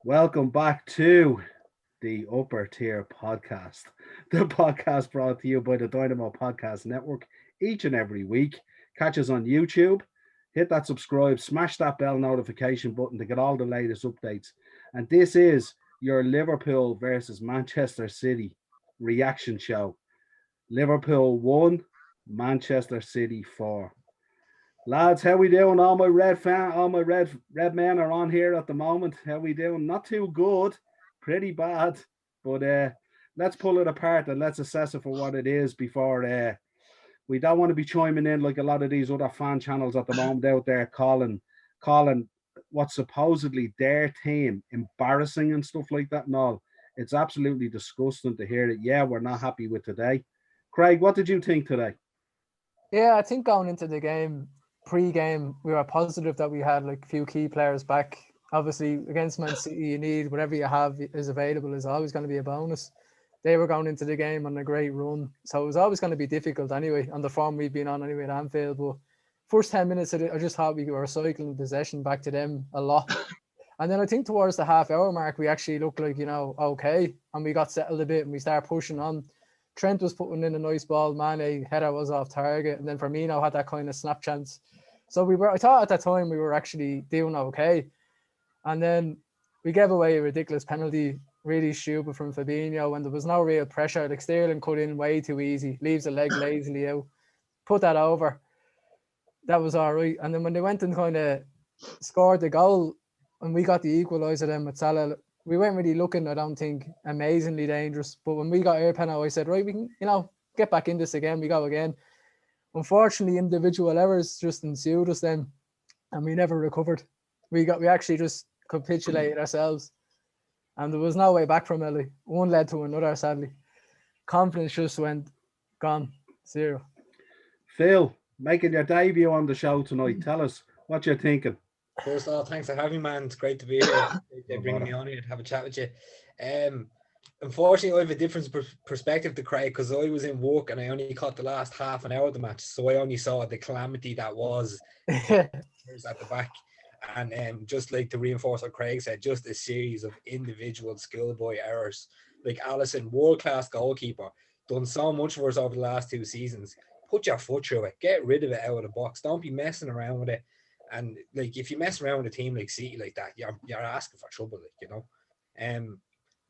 Welcome back to the Upper Tier Podcast, the podcast brought to you by the Dynamo Podcast Network each and every week. Catch us on YouTube, hit that subscribe, smash that bell notification button to get all the latest updates. And this is your Liverpool versus Manchester City reaction show. Liverpool 1, Manchester City 4. Lads, how we doing? All my red men are on here at the moment. How we doing? Not too good, pretty bad. But let's pull it apart and let's assess it for what it is before we don't want to be chiming in like a lot of these other fan channels at the moment out there calling what's supposedly their team embarrassing and stuff like that. No, it's absolutely disgusting to hear it. Yeah, we're not happy with today. Craig, what did you think today? Yeah, I think going into the game, pre-game, we were positive that we had like a few key players back. Obviously, against Man City, you need whatever you have is available is always going to be a bonus. They were going into the game on a great run, so it was always going to be difficult anyway on the form we've been on anyway at Anfield. But first 10 minutes, I just thought we were cycling possession back to them a lot. And then I think towards the half-hour mark, we actually looked like, okay, and we got settled a bit and we started pushing on. Trent was putting in a nice ball. Mane header was off target, and then Firmino had that kind of snap chance. So I thought at that time we were actually doing okay, and then we gave away a ridiculous penalty, really stupid from Fabinho, when there was no real pressure. Like Sterling cut in way too easy, leaves the leg lazily out, put that over. That was all right. And then when they went and kind of scored the goal, and we got the equaliser then with Salah, we weren't really looking, I don't think, amazingly dangerous. But when we got our penalty, I said, right, we can, get back in this again. We go again. Unfortunately, individual errors just ensued us then, and we never recovered. We actually just capitulated ourselves, and there was no way back from it. Like, one led to another, sadly. Confidence just went gone, zero. Phil, making your debut on the show tonight. Tell us what you're thinking. First of all, thanks for having me, man. It's great to be here. They bring me on here to have a chat with you. Unfortunately, I have a different perspective to Craig because I was in work and I only caught the last half an hour of the match, so I only saw the calamity that was at the back. And just like to reinforce what Craig said, just a series of individual schoolboy errors. Like Alisson, world-class goalkeeper, done so much for us over the last 2 seasons. Put your foot through it. Get rid of it out of the box. Don't be messing around with it. And like, if you mess around with a team like City like that, you're asking for trouble,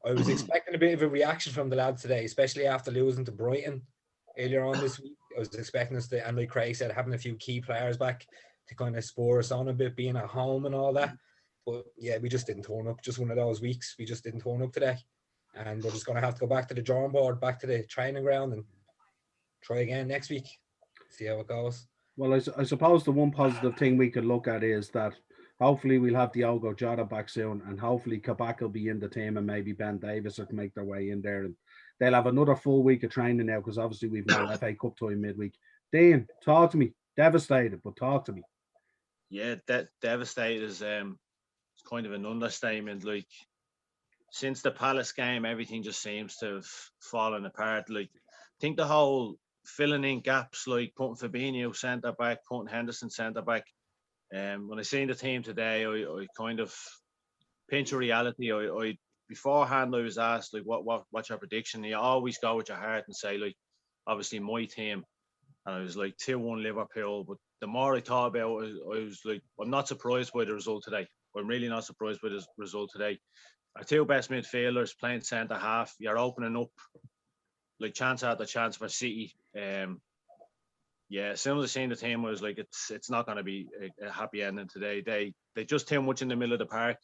I was expecting a bit of a reaction from the lads today, especially after losing to Brighton earlier on this week. I was expecting us to, and like Craig said, having a few key players back to kind of spur us on a bit, being at home and all that. But yeah, we just didn't turn up. Just one of those weeks. We just didn't turn up today. And we're just going to have to go back to the drawing board, back to the training ground and try again next week. See how it goes. Well, I suppose the one positive thing we could look at is that hopefully we'll have Diogo Jota back soon, and hopefully Kabak will be in the team, and maybe Ben Davis will make their way in there, and they'll have another full week of training now because obviously we've no FA Cup time midweek. Dean, talk to me. Devastated, but talk to me. Yeah, devastated is kind of an understatement. Like, since the Palace game, everything just seems to have fallen apart. Like, I think the whole filling in gaps, like putting Fabinho centre back, putting Henderson centre back. When I seen the team today, I kind of pinch of reality. I beforehand I was asked like, what's your prediction? And you always go with your heart and say like, obviously my team, and I was like 2-1 Liverpool. But the more I thought about it, I was like, I'm not surprised by the result today. I'm really not surprised by the result today. Our two best midfielders playing centre half. You're opening up like chance after chance for City. Yeah, as soon as I seen the team, I was like, it's not going to be a happy ending today. They just too much in the middle of the park.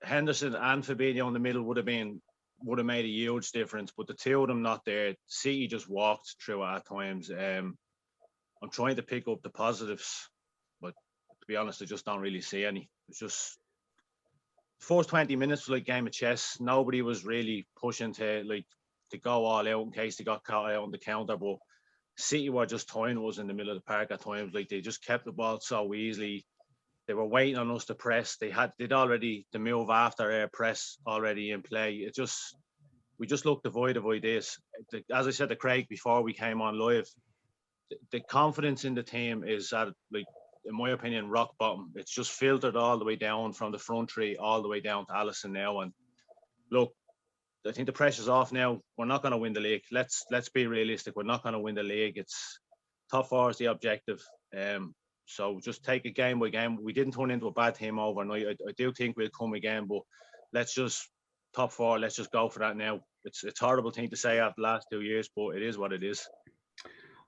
Henderson and Fabinho in the middle would have made a huge difference, but the two of them not there. City just walked through it at times. I'm trying to pick up the positives, but to be honest, I just don't really see any. It's just first 20 minutes was like a game of chess. Nobody was really pushing to go all out in case they got caught out on the counter, but City were just toying us in the middle of the park at times. Like, they just kept the ball so easily. They were waiting on us to press. They'd already the move after our press already in play. We just looked devoid of ideas. As I said to Craig before we came on live, the confidence in the team is at like in my opinion, rock bottom. It's just filtered all the way down from the front three all the way down to Alisson now. And look, I think the pressure's off now. We're not going to win the league. Let's be realistic. We're not going to win the league. It's top four is the objective. So just take it game by game. We didn't turn into a bad team overnight. I do think we'll come again, but let's just top four. Let's just go for that now. It's a horrible thing to say after the last 2 years, but it is what it is.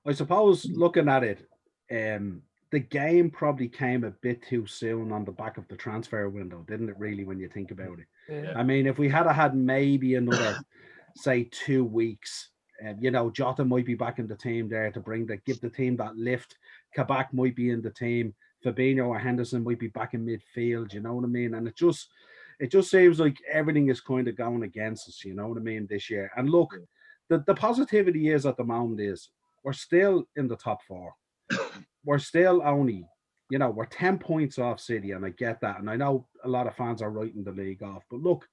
I suppose looking at it, the game probably came a bit too soon on the back of the transfer window, didn't it? Really, when you think about it. Yeah. I mean, if we had maybe another, say, 2 weeks, Jota might be back in the team there to give the team that lift. Kabak might be in the team. Fabinho or Henderson might be back in midfield. You know what I mean? And it just seems like everything is kind of going against us. You know what I mean? This year. And look, the positivity is at the moment is we're still in the top four. We're still only, we're 10 points off City, and I get that. And I know a lot of fans are writing the league off. But look,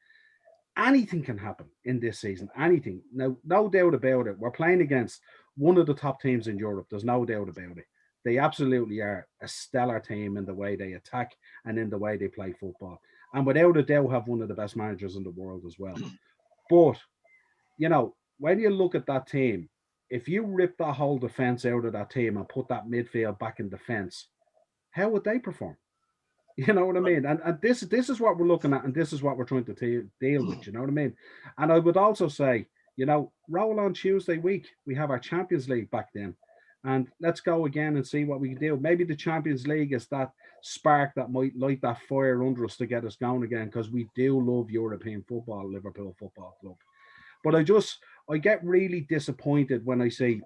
anything can happen in this season. Anything. Now, no doubt about it. We're playing against one of the top teams in Europe. There's no doubt about it. They absolutely are a stellar team in the way they attack and in the way they play football. And without a doubt have one of the best managers in the world as well. But, when you look at that team, if you rip that whole defence out of that team and put that midfield back in defence, how would they perform? You know what I mean? And this is what we're looking at, and this is what we're trying to deal with, you know what I mean? And I would also say, roll on Tuesday week. We have our Champions League back then. And let's go again and see what we can do. Maybe the Champions League is that spark that might light that fire under us to get us going again, because we do love European football, Liverpool Football Club. But I get really disappointed when I see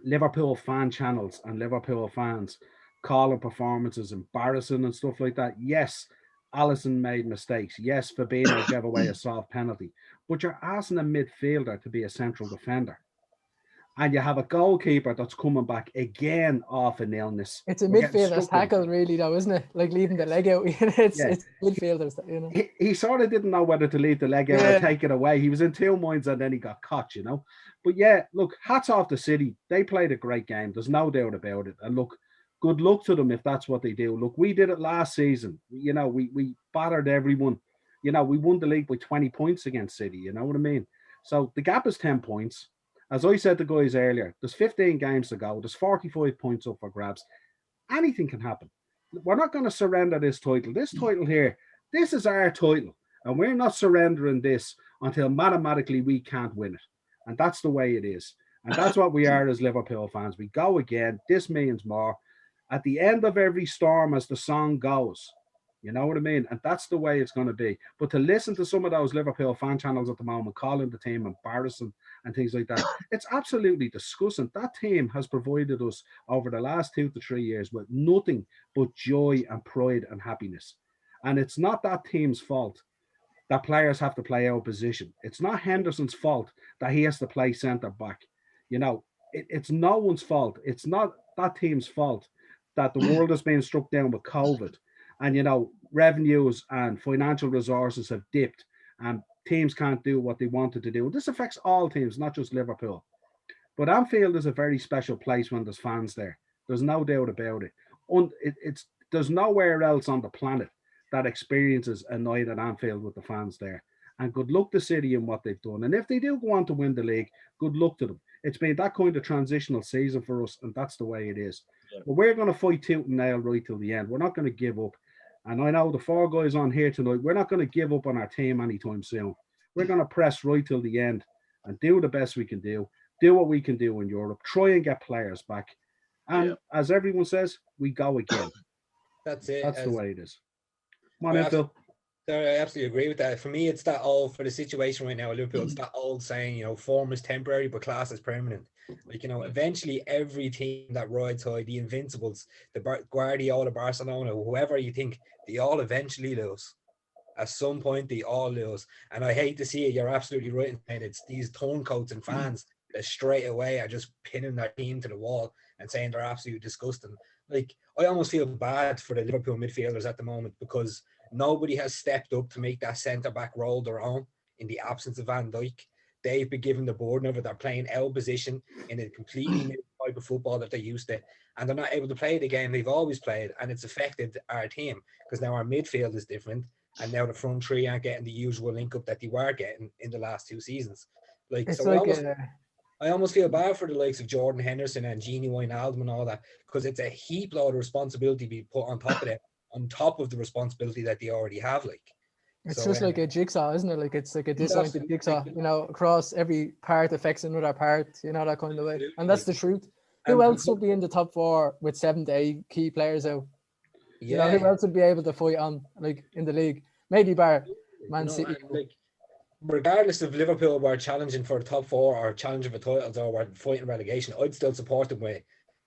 Liverpool fan channels and Liverpool fans calling performances embarrassing and stuff like that. Yes, Alisson made mistakes. Yes, Fabinho gave away a soft penalty. But you're asking a midfielder to be a central defender. And you have a goalkeeper that's coming back again off an illness. It's a midfielder's tackle, really, though, isn't it? Like leaving the leg out. It's midfielders, He sort of didn't know whether to leave the leg out or take it away. He was in two minds, and then he got caught, But yeah, look, hats off to City. They played a great game. There's no doubt about it. And look, good luck to them if that's what they do. Look, we did it last season. We battered everyone. We won the league by 20 points against City. You know what I mean? So the gap is 10 points. As I said to guys earlier, there's 15 games to go. There's 45 points up for grabs. Anything can happen. We're not going to surrender this title. This title here, this is our title. And we're not surrendering this until mathematically we can't win it. And that's the way it is. And that's what we are as Liverpool fans. We go again. This means more. At the end of every storm, as the song goes, you know what I mean? And that's the way it's going to be. But to listen to some of those Liverpool fan channels at the moment, calling the team embarrassing and things like that, it's absolutely disgusting. That team has provided us over the last 2 to 3 years with nothing but joy and pride and happiness. And it's not that team's fault that players have to play out of position. It's not Henderson's fault that he has to play centre back. It's no one's fault. It's not that team's fault that the world has been struck down with COVID. And, revenues and financial resources have dipped and teams can't do what they wanted to do. This affects all teams, not just Liverpool. But Anfield is a very special place when there's fans there. There's no doubt about it. There's nowhere else on the planet that experiences a night at Anfield with the fans there. And good luck to City and what they've done. And if they do go on to win the league, good luck to them. It's been that kind of transitional season for us, and that's the way it is. Yeah. But we're going to fight tooth and nail right till the end. We're not going to give up. And I know the 4 guys on here tonight, we're not going to give up on our team anytime soon. We're going to press right till the end and do the best we can do what we can do in Europe, try and get players back. And as everyone says, we go again. That's it. That's the way it is. Come on, Phil. I absolutely agree with that. For me, it's that old, for the situation right now at Liverpool, it's that old saying, form is temporary, but class is permanent. Like, eventually every team that rides high, the Invincibles, the Guardiola, Barcelona, whoever you think, they all eventually lose. At some point, they all lose. And I hate to see it. You're absolutely right. And it's these turncoats and fans that straight away are just pinning their team to the wall and saying they're absolutely disgusting. Like, I almost feel bad for the Liverpool midfielders at the moment because nobody has stepped up to make that centre-back role their own in the absence of Van Dijk. They've been given the board now, but they're playing L position in a completely new type of football that they're used to, and they're not able to play the game they've always played, and it's affected our team because now our midfield is different, and now the front three aren't getting the usual link up that they were getting in the last 2 seasons. Like, It's so like I almost feel bad for the likes of Jordan Henderson and Genie Wijnaldum and all that, because it's a heap load of responsibility to be put on top of it, on top of the responsibility that they already have. Like, it's so, just like a jigsaw, isn't it? Like it's like a disjointed absolutely. jigsaw, you know, across every part affects another part, you know, that kind of way. And that's the truth. Who And- else would be in the top 4 with 7 to 8 key players out? You know, yeah, who else would be able to fight on, like, in the league? Maybe bar Man you know, City. and, like, regardless if Liverpool were challenging for the top 4 or challenging for titles or were fighting relegation, I'd still support them with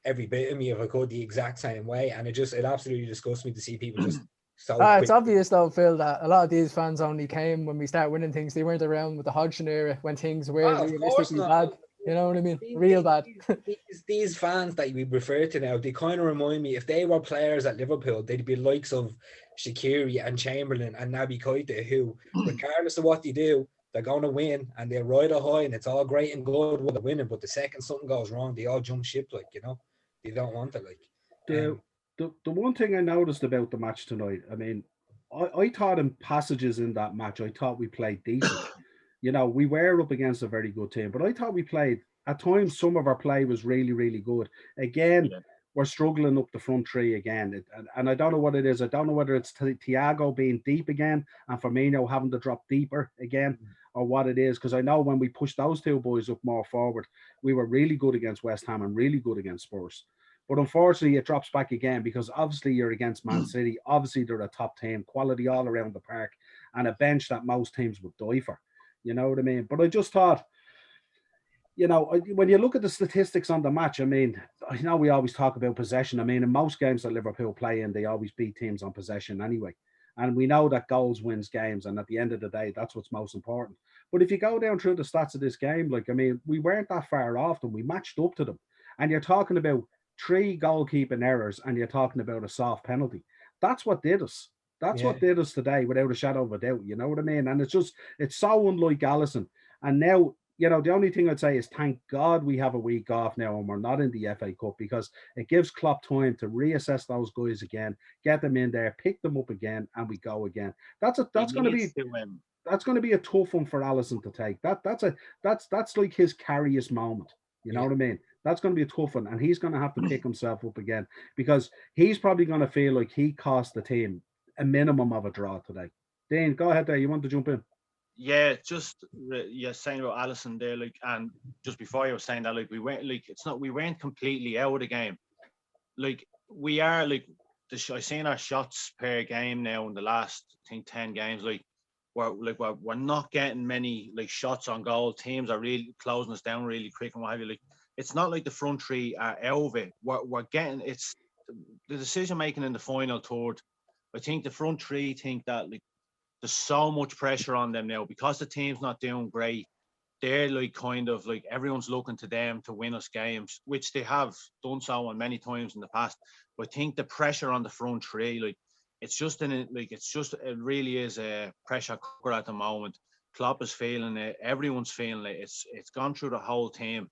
every bit of me if I could, the exact same way. And it absolutely disgusts me to see people just so quick. It's obvious though, Phil, that a lot of these fans only came when we start winning things. They weren't around with the Hodgson era when things were Of course realistically not. bad. You know what I mean? Real bad. These fans that we refer to now, they kind of remind me, if they were players at Liverpool, they'd be likes of Shaqiri and Chamberlain and Naby Keita, who, regardless of what they do, they're going to win and they'll ride a high, and it's all great and good when they're winning. But the second something goes wrong, they all jump ship, like, you know, they don't want it. Like, the one thing I noticed about the match tonight, I mean, I thought in passages in that match, I thought we played decent. You know, we were up against a very good team, but I thought we played, at times, some of our play was really, really good. Again, we're struggling up the front three again. And I don't know what it is. I don't know whether it's Thiago being deep again and Firmino having to drop deeper again, or what it is. Because I know when we pushed those two boys up more forward, we were really good against West Ham and really good against Spurs. But unfortunately, it drops back again because obviously you're against Man City. Obviously, they're a top team, quality all around the park, and a bench that most teams would die for. You know what I mean? But I just thought, you know, when you look at the statistics on the match, I mean, I know we always talk about possession. I mean, in most games that Liverpool play in, they always beat teams on possession anyway. And we know that goals wins games. And at the end of the day, that's what's most important. But if you go down through the stats of this game, like, I mean, we weren't that far off them. We matched up to them. And you're talking about 3 goalkeeping errors and you're talking about a soft penalty. That's what did us. That's what did us today, without a shadow of a doubt. You know what I mean? And it's so unlike Alisson. And now, you know, the only thing I'd say is thank God we have a week off now and we're not in the FA Cup, because it gives Klopp time to reassess those guys again, get them in there, pick them up again, and we go again. That's going to be a tough one for Alisson to take. That's like his carriest moment. You know what I mean? That's going to be a tough one, and he's going to have to pick himself up again, because he's probably going to feel like he cost the team a minimum of a draw today. Dean, go ahead there. You want to jump in? Yeah, just saying about Alisson there, like, and just before you were saying that, like, we weren't completely out of the game. Like, we are, like, I've seen our shots per game now in the last, I think, 10 games. Like, we're not getting many, like, shots on goal. Teams are really closing us down really quick and what have you. Like, it's not like the front three are out of it. We're getting, it's the decision making in the final third. I think the front three think that, like, there's so much pressure on them now because the team's not doing great. They're like, kind of like, everyone's looking to them to win us games, which they have done so on many times in the past. But I think the pressure on the front three, like, it really is a pressure cooker at the moment. Klopp is feeling it. Everyone's feeling it. It's gone through the whole team.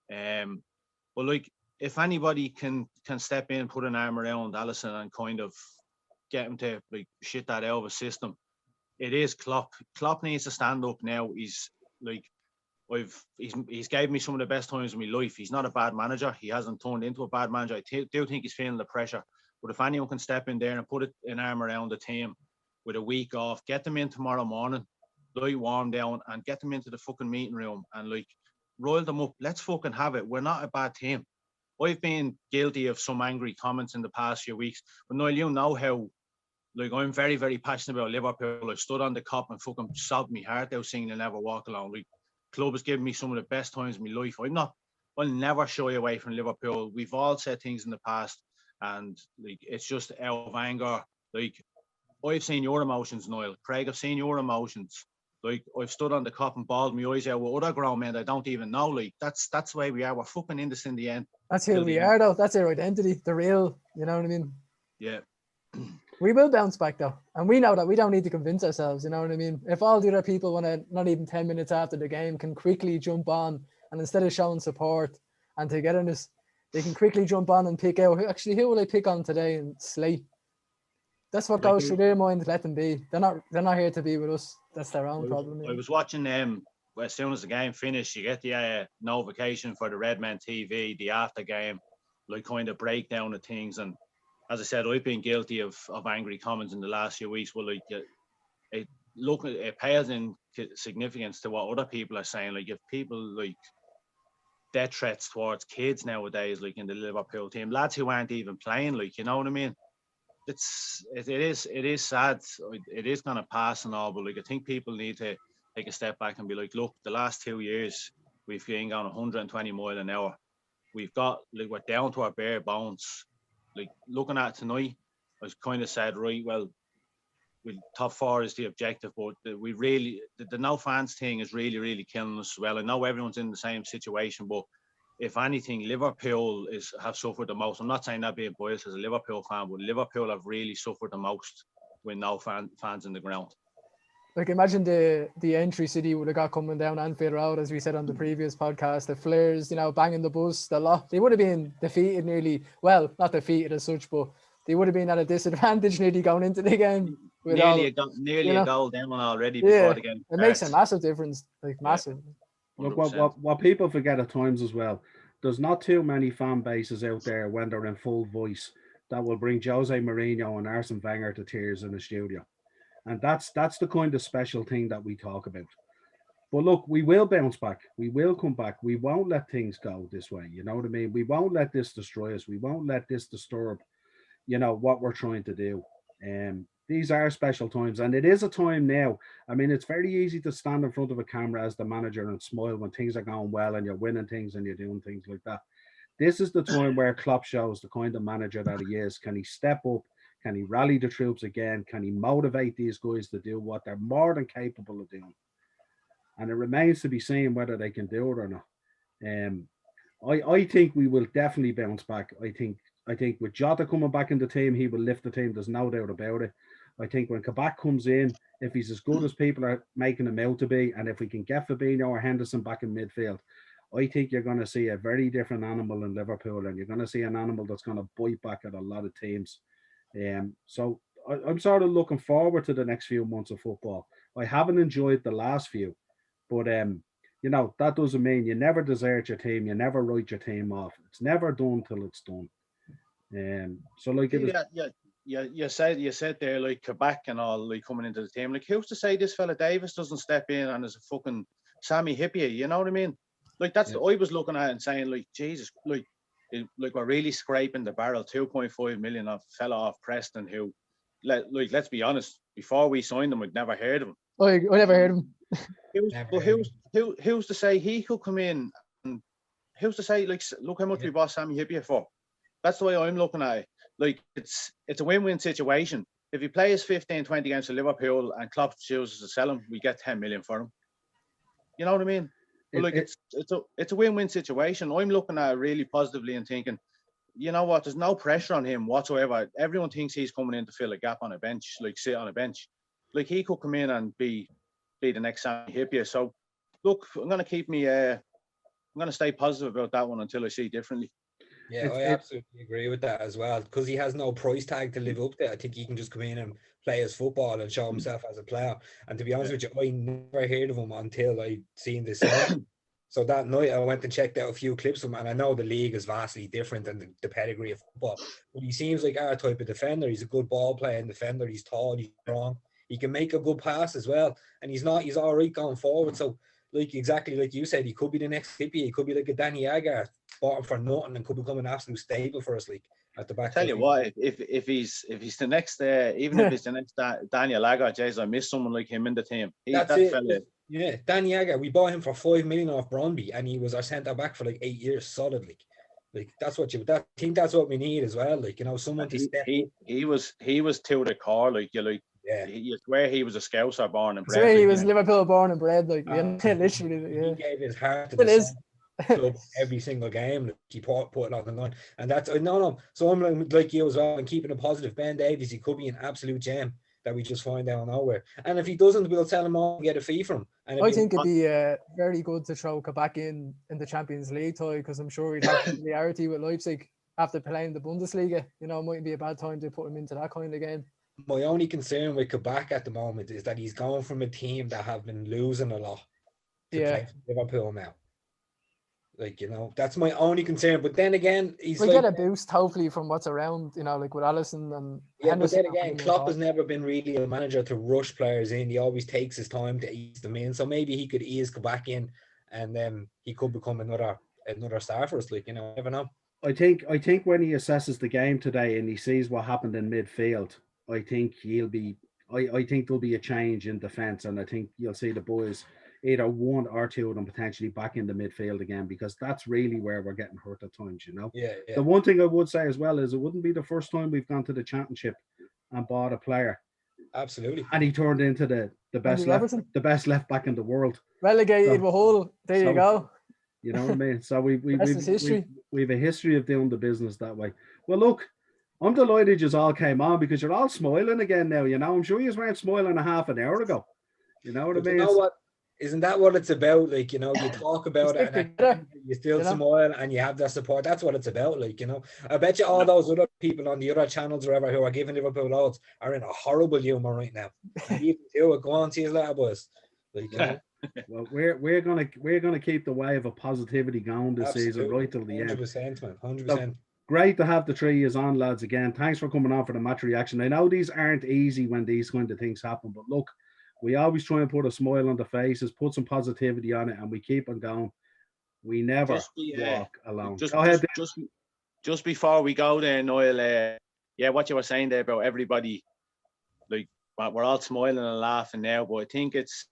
But, like, if anybody can step in, put an arm around Alisson and kind of get him to, like, shit that out of a system, it is Klopp. Klopp needs to stand up now. He's like, he's gave me some of the best times in my life. He's not a bad manager. He hasn't turned into a bad manager. I do think he's feeling the pressure. But if anyone can step in there and put an arm around the team with a week off, get them in tomorrow morning, light warm down, and get them into the fucking meeting room and, like, roll them up. Let's fucking have it. We're not a bad team. I've been guilty of some angry comments in the past few weeks. But Noel, you know how, like, I'm very, very passionate about Liverpool. I stood on the cup and fucking sobbed my heart out singing "They'll Never Walk Alone." Like, club has given me some of the best times in my life. I'll never shy away from Liverpool. We've all said things in the past, and, like, it's just out of anger. Like, I've seen your emotions, Noel. Craig, I've seen your emotions. Like, I've stood on the cup and bawled my eyes out with other grown men I don't even know. Like, that's the way we are. We're fucking in this in the end. That's who we are, though. That's our identity. The real, you know what I mean? Yeah. We will bounce back, though. And we know that we don't need to convince ourselves, you know what I mean? If all the other people want to, not even 10 minutes after the game, can quickly jump on and instead of showing support and togetherness, they can quickly jump on and pick out. Actually, who will I pick on today and slate? That's what goes through their mind. Let them be. They're not here to be with us. That's their own problem. I was watching them. As soon as the game finished, you get the notification for the Redmen TV, the after game, like kind of breakdown of things. And as I said, I've been guilty of angry comments in the last few weeks. Well, like it pales in significance to what other people are saying. Like if people like death threats towards kids nowadays, like in the Liverpool team, lads who aren't even playing, like, you know what I mean? It is sad. It is going to pass and all, but like I think people need to take a step back and be like, look, the last 2 years we've been on 120 miles an hour. We're down to our bare bones. Like looking at tonight, I was kind of said, right, well, top 4 is the objective, but the no fans thing is really, really killing us as well. I know everyone's in the same situation, but if anything, Liverpool have suffered the most. I'm not saying that being biased as a Liverpool fan, but Liverpool have really suffered the most with no fans in the ground. Like imagine the entry City would have got coming down Anfield Road, as we said on the previous podcast, the flares, banging the bus, the lot. They would have been defeated nearly. Well, not defeated as such, but they would have been at a disadvantage nearly going into the game. Nearly a goal down already before the game. It makes a massive difference, like massive. Look, what people forget at times as well, there's not too many fan bases out there when they're in full voice that will bring Jose Mourinho and Arsene Wenger to tears in the studio. And that's the kind of special thing that we talk about. But look, we will bounce back. We will come back. We won't let things go this way. You know what I mean? We won't let this destroy us. We won't let this disturb, what we're trying to do. These are special times, and it is a time now. I mean, it's very easy to stand in front of a camera as the manager and smile when things are going well and you're winning things and you're doing things like that. This is the time where Klopp shows the kind of manager that he is. Can he step up? Can he rally the troops again? Can he motivate these guys to do what they're more than capable of doing? And it remains to be seen whether they can do it or not. I think we will definitely bounce back. I think with Jota coming back in the team, he will lift the team. There's no doubt about it. I think when Kabak comes in, if he's as good as people are making him out to be, and if we can get Fabinho or Henderson back in midfield, I think you're going to see a very different animal in Liverpool, and you're going to see an animal that's going to bite back at a lot of teams. So I'm sort of looking forward to the next few months of football. I haven't enjoyed the last few, but that doesn't mean you never desert your team. You never write your team off. It's never done till it's done. So like you said there, like Quebec and all, like coming into the team. Like who's to say this fella Davis doesn't step in and is a fucking Sammy Hippier? You know what I mean? Like that's I was looking at it and saying, like, Jesus, like we're really scraping the barrel. 2.5 million of fella off Preston who, let's be honest, before we signed him, we'd never heard of him. I never heard of him. Who's to say he could come in? And who's to say, like, look how much we bought Sammy Hippier for? That's the way I'm looking at it. Like it's a win-win situation. If he plays 15, 20 games for Liverpool and Klopp chooses to sell him, we get 10 million for him. You know what I mean? It's a win-win situation. I'm looking at it really positively and thinking, you know what? There's no pressure on him whatsoever. Everyone thinks he's coming in to fill a gap on a bench, like sit on a bench. Like he could come in and be the next Sammy Hippier. So look, I'm going to stay positive about that one until I see differently. Yeah, I absolutely agree with that as well, because he has no price tag to live up to. I think he can just come in and play his football and show himself as a player. And to be honest with you, I never heard of him until I seen this. So that night I went and checked out a few clips of him, and I know the league is vastly different than the pedigree of football, but he seems like our type of defender. He's a good ball playing defender. He's tall, he's strong. He can make a good pass as well, and he's all right going forward. So exactly like you said, he could be the next Hippie. He could be like a Danny Agger, bought him for nothing and could become an absolute staple for us, like at the back. Tell you what, if he's the next, even if he's the next Daniel Agger, jeez, I miss someone like him in the team. Yeah, Danny Agger, we bought him for 5 million off Brøndby, and he was our centre back for like 8 years solidly. Like that's what I think that's what we need as well. Like, someone to step. He was to the core, like you like. Yeah, you swear he was a Scouser born and bred. I swear he was Liverpool born and bred, like literally. Yeah. He gave his heart to the club every single game. He put it on the line, and that's no. So I'm like you as well. I'm keeping it positive. Ben Davies, he could be an absolute gem. that we just find out of nowhere. And if he doesn't, we'll tell him all to get a fee from him. And if I he think it'd be very good to throw Kabak in the Champions League tie, because I'm sure he'd have familiarity with Leipzig after playing the Bundesliga. You know, it mightn't be a bad time to put him into that kind of game. my only concern with Kabak at the moment is that he's going from a team that have been losing a lot to play for Liverpool now. Like, you know, that's my only concern. But then again, he's we like, get a boost hopefully from what's around, you know, like with Allison and Henderson. But then again, and Klopp has never been really a manager to rush players in. He always takes his time to ease them in. So maybe he could ease Kabak in, and then he could become another star for us. Like, you know, never know. I think when he assesses the game today and he sees what happened in midfield, I think he'll be. I think there'll be a change in defence, and I think you'll see the boys, either one or two of them, potentially back in the midfield again, because that's really where we're getting hurt at times, you know. Yeah. The one thing I would say as well is it wouldn't be the first time we've gone to the championship and bought a player. Absolutely. And he turned into the best left back in the world. Relegated with Hull. There you go. You know what I mean? So we've a history of doing the business that way. Well, look, I'm delighted you all came on because you're all smiling again now. You know, I'm sure you weren't smiling a half an hour ago. You know what I mean? You know what? Isn't that what it's about? Like, you know, you talk about it and you still smile and you have their support. That's what it's about. Like, you know, I bet you all those other people on the other channels or whatever who are giving Liverpool loads are in a horrible humor right now. And you do it. Go on to your later, boys. Like, you know. Well, we're gonna keep the wave of positivity going this season right till the end. 100%, man. 100%. So, great to have the three years on, lads. Again, thanks for coming on for the match reaction. I know these aren't easy when these kind of things happen, but look, we always try and put a smile on the faces, put some positivity on it, and we keep on going. We never walk alone. Go ahead. Just before we go there, Noel, what you were saying there about everybody, like, we're all smiling and laughing now, but I think it's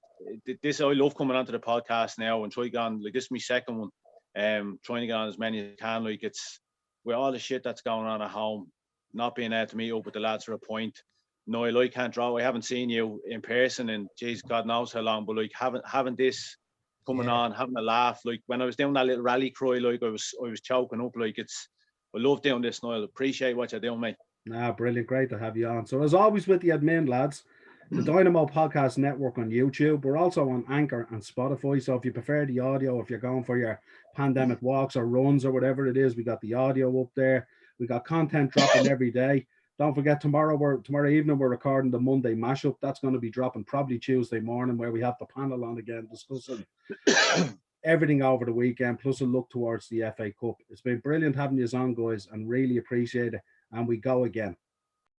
this. I love coming onto the podcast now and trying to get on. Like, this is my second one. Trying to get on as many as I can. Like, it's with all the shit that's going on at home, not being able to meet up with the lads for a point. Noel, I can't draw. I haven't seen you in person, and geez, God knows how long. But like having this coming on, having a laugh. Like when I was doing that little rally cry, like I was choking up. Like I love doing this, Noel. Appreciate what you're doing, mate. Nah, brilliant, great to have you on. So as always with the admin, lads, the Dynamo Podcast Network on YouTube. We're also on Anchor and Spotify. So if you prefer the audio, if you're going for your pandemic walks or runs or whatever it is, we got the audio up there. We got content dropping every day. Don't forget, tomorrow evening we're recording the Monday mashup. That's going to be dropping probably Tuesday morning, where we have the panel on again discussing everything over the weekend, plus a look towards the FA Cup. It's been brilliant having you on, guys, and really appreciate it. And we go again.